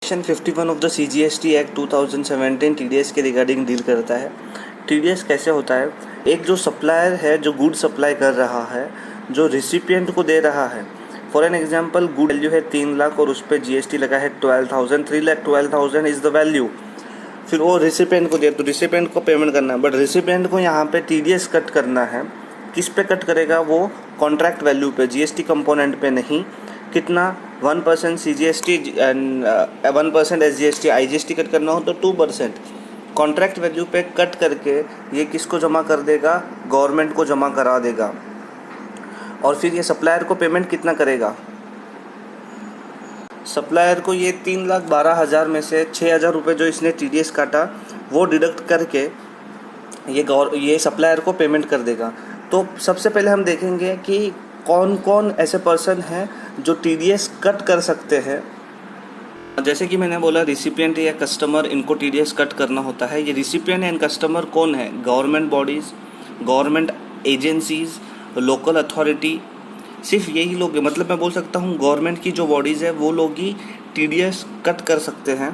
Section 51 of the CGST act 2017 TDS के regarding deal करता है। TDS कैसे होता है? एक जो सप्लायर है जो गुड सप्लाई कर रहा है, जो रिसिपिएंट को दे रहा है। For an example, good value है 3 लाख और उस पर GST लगा है 12,000। 3,12,000 इज़ द वैल्यू। फिर वो रिसिपिएंट को दे, तो रिसिपिएंट को पेमेंट करना है, बट रिसिपिएंट को यहाँ पे TDS कट करना है। किस पे कट करेगा? वो कॉन्ट्रैक्ट वैल्यू पे, GST कंपोनेंट पे नहीं। कितना? 1% CGST and 1% SGST। IGST cut करना हो तो 2%। कॉन्ट्रैक्ट वैल्यू पे कट करके ये किसको जमा कर देगा? गवर्नमेंट को जमा करा देगा। और फिर ये सप्लायर को पेमेंट कितना करेगा? सप्लायर को ये 3,12,000 में से 6,000 रुपये जो इसने TDS काटा वो डिडक्ट करके ये सप्लायर को पेमेंट कर देगा। तो सबसे पहले हम देखेंगे कि कौन कौन ऐसे पर्सन हैं जो TDS कट कर सकते हैं। जैसे कि मैंने बोला, रिसिपिएंट या कस्टमर, इनको TDS कट करना होता है। ये रिसिपिएंट एंड कस्टमर कौन है? Government bodies, government agencies, local authority, सिर्फ यही लोग। मतलब मैं बोल सकता हूँ गवर्नमेंट की जो बॉडीज़ है वो लोग ही TDS कट कर सकते हैं।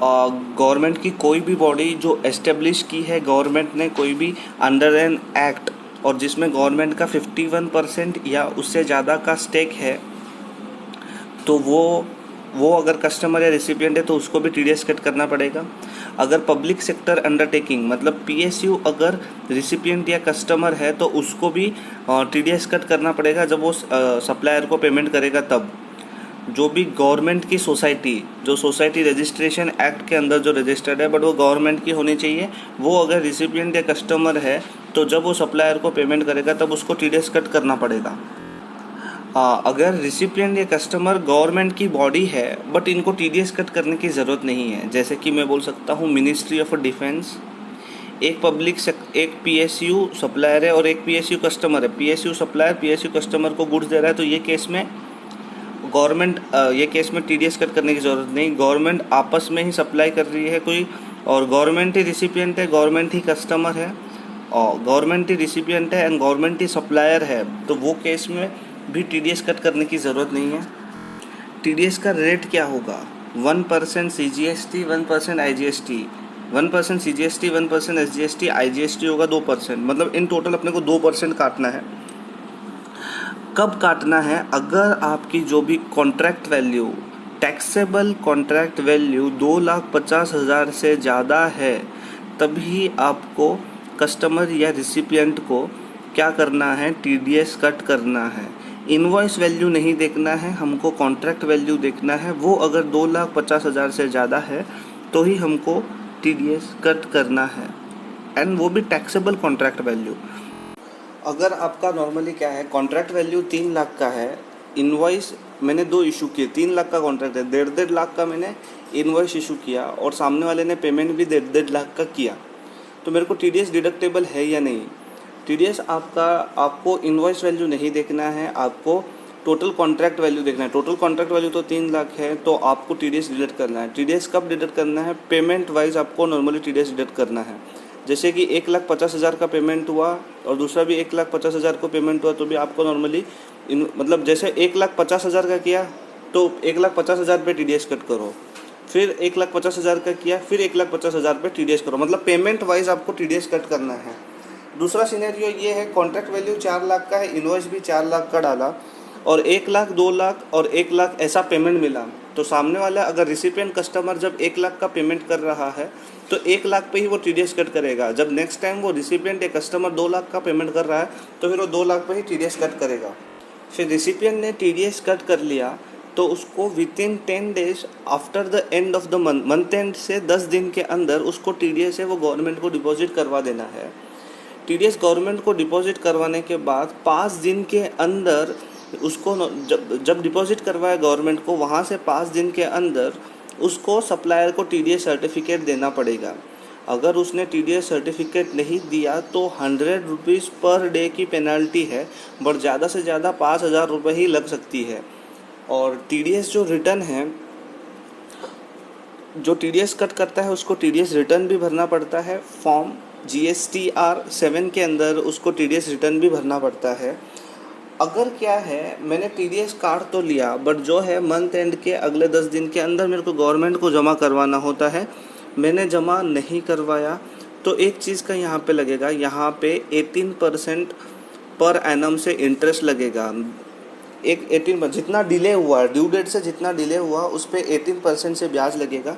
गवर्नमेंट की कोई भी बॉडी जो एस्टेब्लिश की है गवर्नमेंट ने, कोई भी अंडर एन एक्ट, और जिसमें गवर्नमेंट का 51% या उससे ज़्यादा का स्टेक है, तो वो अगर कस्टमर या रेसिपिएंट है तो उसको भी TDS कट करना पड़ेगा। अगर पब्लिक सेक्टर अंडरटेकिंग मतलब PSU अगर रेसिपिएंट या कस्टमर है तो उसको भी TDS कट करना पड़ेगा जब वो सप्लायर को पेमेंट करेगा तब। जो भी गवर्नमेंट की सोसाइटी, जो सोसाइटी रजिस्ट्रेशन एक्ट के अंदर जो रजिस्टर्ड है बट वो गवर्नमेंट की होनी चाहिए, वो अगर रिसिपिएंट या कस्टमर है तो जब वो सप्लायर को पेमेंट करेगा तब उसको TDS कट करना पड़ेगा। अगर रिसिपिएंट या कस्टमर गवर्नमेंट की बॉडी है बट इनको TDS कट करने की ज़रूरत नहीं है, जैसे कि मैं बोल सकता हूँ मिनिस्ट्री ऑफ डिफेंस, एक PSU सप्लायर है और एक PSU कस्टमर है। PSU सप्लायर PSU कस्टमर को गुड्स दे रहा है, तो ये केस में TDS कट करने की ज़रूरत नहीं। गवर्नमेंट आपस में ही सप्लाई कर रही है कोई, और गवर्नमेंट ही रिसिपिएंट है, गवर्नमेंट ही कस्टमर है, और गवर्नमेंट ही रिसिपिएंट है एंड गवर्नमेंट ही सप्लायर है, तो वो केस में भी TDS कट करने की ज़रूरत नहीं है। TDS का रेट क्या होगा? 1% CGST, 1% IGST, 1% CGST, 1% SGST, IGST होगा 2%। मतलब इन टोटल अपने को 2% काटना है। कब काटना है? अगर आपकी जो भी contract value, taxable contract value 2,50,000 से ज़्यादा है, तभी आपको कस्टमर या रिसिपिएंट को क्या करना है? TDS कट करना है। इनवॉइस वैल्यू नहीं देखना है, हमको कॉन्ट्रैक्ट वैल्यू देखना है। वो अगर 2,50,000 से ज़्यादा है तो ही हमको TDS कट करना है, एंड वो भी टैक्सेबल कॉन्ट्रैक्ट वैल्यू। अगर आपका नॉर्मली क्या है, कॉन्ट्रैक्ट वैल्यू 3 लाख का है, इनवॉइस मैंने 2 इशू किए, 3 लाख का कॉन्ट्रैक्ट है, 1.5 लाख का मैंने इनवॉइस इशू किया और सामने वाले ने पेमेंट भी 1.5 लाख का किया, तो मेरे को TDS डिडक्टेबल है या नहीं? TDS आपको इनवॉइस वैल्यू नहीं देखना है, आपको टोटल कॉन्ट्रैक्ट वैल्यू देखना है। टोटल कॉन्ट्रैक्ट वैल्यू तो 3 लाख है, तो आपको TDS डिडक्ट करना है। TDS कब डिडक्ट करना है? पेमेंट वाइज आपको नॉर्मली TDS डिडक्ट करना है। जैसे कि 1,50,000 का पेमेंट हुआ और दूसरा भी 1,50,000 को पेमेंट हुआ, तो भी आपको नॉर्मली मतलब जैसे 1,50,000 का किया तो 1,50,000 पे TDS कट करो, फिर 1,50,000 का किया फिर 1,50,000 पे TDS करो। मतलब पेमेंट वाइज आपको TDS कट करना है। दूसरा सिनेरियो ये है, कॉन्ट्रैक्ट वैल्यू 4 लाख का है, इनवॉइस भी 4 लाख का डाला और 1 लाख, 2 लाख और 1 लाख ऐसा पेमेंट मिला, तो सामने वाला अगर रिसिपिएंट कस्टमर जब 1 लाख का पेमेंट कर रहा है तो 1 लाख पे ही वो TDS कट करेगा। जब नेक्स्ट टाइम वो रिसिपिएंट या कस्टमर 2 लाख का पेमेंट कर रहा है तो फिर वो 2 लाख पे ही TDS कट करेगा। फिर रिसिपिएंट ने TDS कट कर लिया तो उसको within 10 days after the end of the month and से 10 दिन के अंदर उसको TDS है वो गवर्नमेंट को डिपॉजिट करवा देना है। TDS गवर्नमेंट को डिपॉजिट करवाने के बाद 5 दिन के अंदर उसको जब डिपॉजिट करवाया गवर्नमेंट को, वहाँ से 5 दिन के अंदर उसको सप्लायर को TDS सर्टिफिकेट देना पड़ेगा। अगर उसने TDS सर्टिफिकेट नहीं दिया तो 100 रुपीज़ पर डे की पेनल्टी है, बट ज़्यादा से ज़्यादा 5,000 रुपये ही लग सकती है। और TDS जो रिटर्न है, जो TDS कट करता है उसको TDS रिटर्न भी भरना पड़ता है। फॉर्म GSTR 7 के अंदर उसको TDS रिटर्न भी भरना पड़ता है। अगर क्या है, मैंने TDS काट तो लिया, बट जो है मंथ एंड के अगले 10 दिन के अंदर मेरे को गवर्नमेंट को जमा करवाना होता है, मैंने जमा नहीं करवाया तो एक चीज़ का यहाँ पे लगेगा, यहाँ पे 18% पर एनम से इंटरेस्ट लगेगा। एक 18 जितना डिले हुआ, ड्यू डेट से जितना डिले हुआ उस पर 18% से ब्याज लगेगा।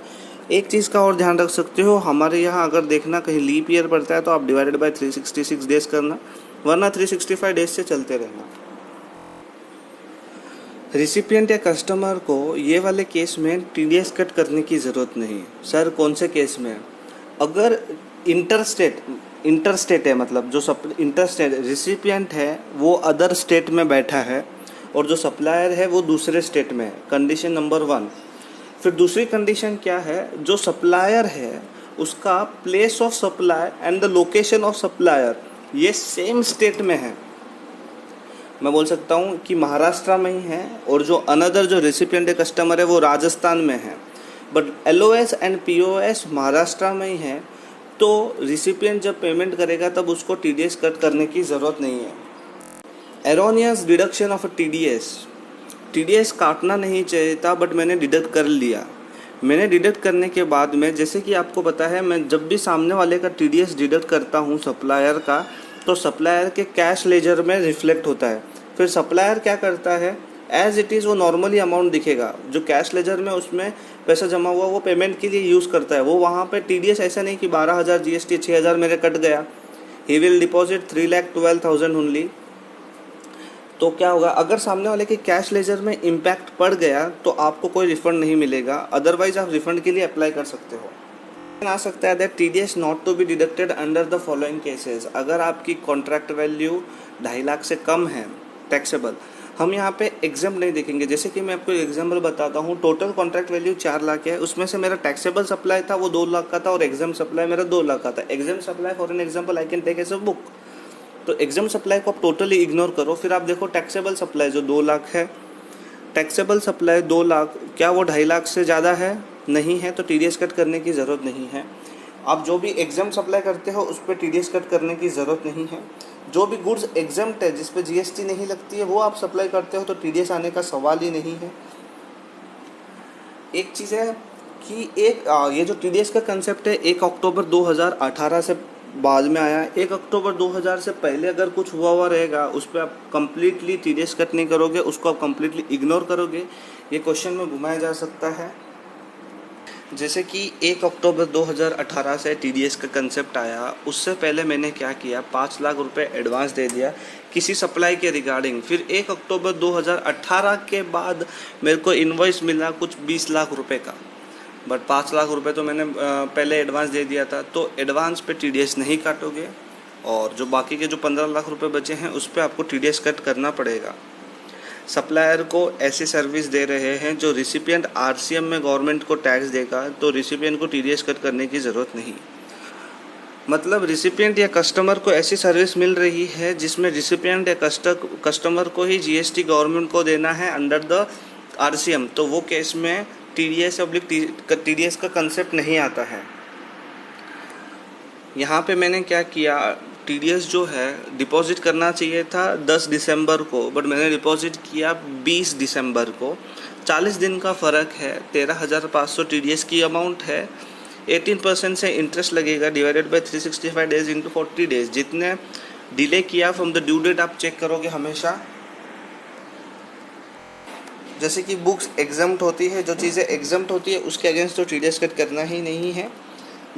एक चीज़ का और ध्यान रख सकते हो, हमारे यहाँ अगर देखना कहीं लीप ईयर पड़ता है तो आप डिवाइडेड बाय 366 डेज करना, वरना 365 डेज से चलते रहना। रिसिपिएंट या कस्टमर को ये वाले केस में TDS कट करने की ज़रूरत नहीं। सर कौन से केस में? अगर इंटरस्टेट है, मतलब जो इंटरस्टेट रिसिपिएंट है वो अदर स्टेट में बैठा है और जो सप्लायर है वो दूसरे स्टेट में है, कंडीशन नंबर 1। फिर दूसरी कंडीशन क्या है, जो सप्लायर है उसका place of supply and the location of supplier ये सेम स्टेट में है। मैं बोल सकता हूँ कि महाराष्ट्र में ही है और जो अनदर जो रेसिपिएंट कस्टमर है वो राजस्थान में है, but LOS and POS Maharashtra में ही है, तो रिसिपिएंट जब पेमेंट करेगा तब उसको TDS कट करने की ज़रूरत नहीं है। एरोनियस डिडक्शन ऑफ TDS काटना नहीं चाहिए था, बट मैंने डिडक्ट कर लिया। मैंने डिडक्ट करने के बाद में, जैसे कि आपको पता है, मैं जब भी सामने वाले का TDS डिडक्ट करता हूँ सप्लायर का, तो सप्लायर के कैश लेजर में रिफ्लेक्ट होता है। फिर सप्लायर क्या करता है, एज इट इज़ वो नॉर्मली अमाउंट दिखेगा, जो कैश लेजर में उसमें पैसा जमा हुआ वो पेमेंट के लिए यूज़ करता है। वो वहाँ पे TDS ऐसा नहीं कि 12,000 GST 6,000 मेरे कट गया, ही विल डिपॉजिट 3,12,000 ओनली। तो क्या होगा, अगर सामने वाले के कैश लेजर में इम्पैक्ट पड़ गया तो आपको कोई रिफंड नहीं मिलेगा, अदरवाइज आप रिफंड के लिए अप्लाई कर सकते हो। आ सकता है that TDS not to be deducted under the following cases. अगर आपकी कॉन्ट्रैक्ट वैल्यू 2.5 लाख से कम है टैक्सेबल, हम यहाँ पे एग्जाम नहीं देखेंगे। जैसे कि मैं आपको एग्जाम्पल बताता हूँ, टोटल कॉन्ट्रैक्ट वैल्यू 4 लाख है, उसमें से मेरा टैक्सेबल सप्लाई था वो 2 लाख का था और एग्जाम सप्लाई मेरा 2 लाख का था। Exempt supply for an example I can take as a book. तो एग्जाम सप्लाई को आप टोटली इग्नोर करो, फिर आप देखो टैक्सेबल सप्लाई जो 2 लाख है, टैक्सेबल सप्लाई 2 लाख, क्या वो 2.5 लाख से ज़्यादा है? नहीं है, तो TDS कट करने की ज़रूरत नहीं है। आप जो भी एग्जाम सप्लाई करते हो उस पर TDS कट करने की ज़रूरत नहीं है। जो भी गुड्स एग्जाम्प्ट है जिस पे GST नहीं लगती है वो आप सप्लाई करते हो तो TDS आने का सवाल ही नहीं है। एक चीज़ है कि ये जो TDS का कंसेप्ट है 1 अक्टूबर 2018 से बाद में आया। 1 अक्टूबर 2000 से पहले अगर कुछ हुआ रहेगा उस पर आप कम्प्लीटली TDS कट नहीं करोगे, उसको आप कम्प्लीटली इग्नोर करोगे, ये क्वेश्चन में घुमाया जा सकता है। जैसे कि 1 अक्टूबर 2018 से TDS का कंसेप्ट आया, उससे पहले मैंने क्या किया, 5 लाख रुपए एडवांस दे दिया किसी सप्लाई के रिगार्डिंग। फिर 1 अक्टूबर 2018 के बाद मेरे को इनवॉइस मिला कुछ 20 लाख रुपए का, बट 5 लाख रुपए तो मैंने पहले एडवांस दे दिया था, तो एडवांस पे TDS नहीं काटोगे और जो बाकी के जो 15 लाख रुपए बचे हैं उस पर आपको TDS कट करना पड़ेगा। सप्लायर को ऐसी सर्विस दे रहे हैं जो रिसिपिएंट RCM में गवर्नमेंट को टैक्स देगा, तो रिसिपिएंट को TDS कट करने की ज़रूरत नहीं। मतलब रिसिपिएंट या कस्टमर को ऐसी सर्विस मिल रही है जिसमें रिसिपिएंट या कस्टमर को ही GST गवर्नमेंट को देना है अंडर द RCM, तो वो केस में TDS का कंसेप्ट नहीं आता है। यहाँ पे मैंने क्या किया, TDS जो है डिपॉजिट करना चाहिए था 10 दिसंबर को, बट मैंने डिपॉजिट किया 20 दिसंबर को। 40 दिन का फ़र्क है, 13,500 TDS की अमाउंट है। 18% से इंटरेस्ट लगेगा divided by 365 days into 40 days. जितने डिले किया फ्रॉम द ड्यू डेट आप चेक करोगे हमेशा। जैसे कि बुक्स एग्जाम्प्ट होती है, जो चीज़ें एग्जाम्प्ट होती है उसके अगेंस्ट तो TDS कट करना ही नहीं है।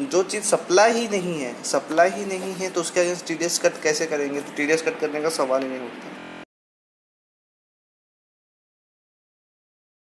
जो चीज़ सप्लाई ही नहीं है तो उसके अगेंस्ट TDS कट कैसे करेंगे, तो TDS कट करने का सवाल ही नहीं उठता।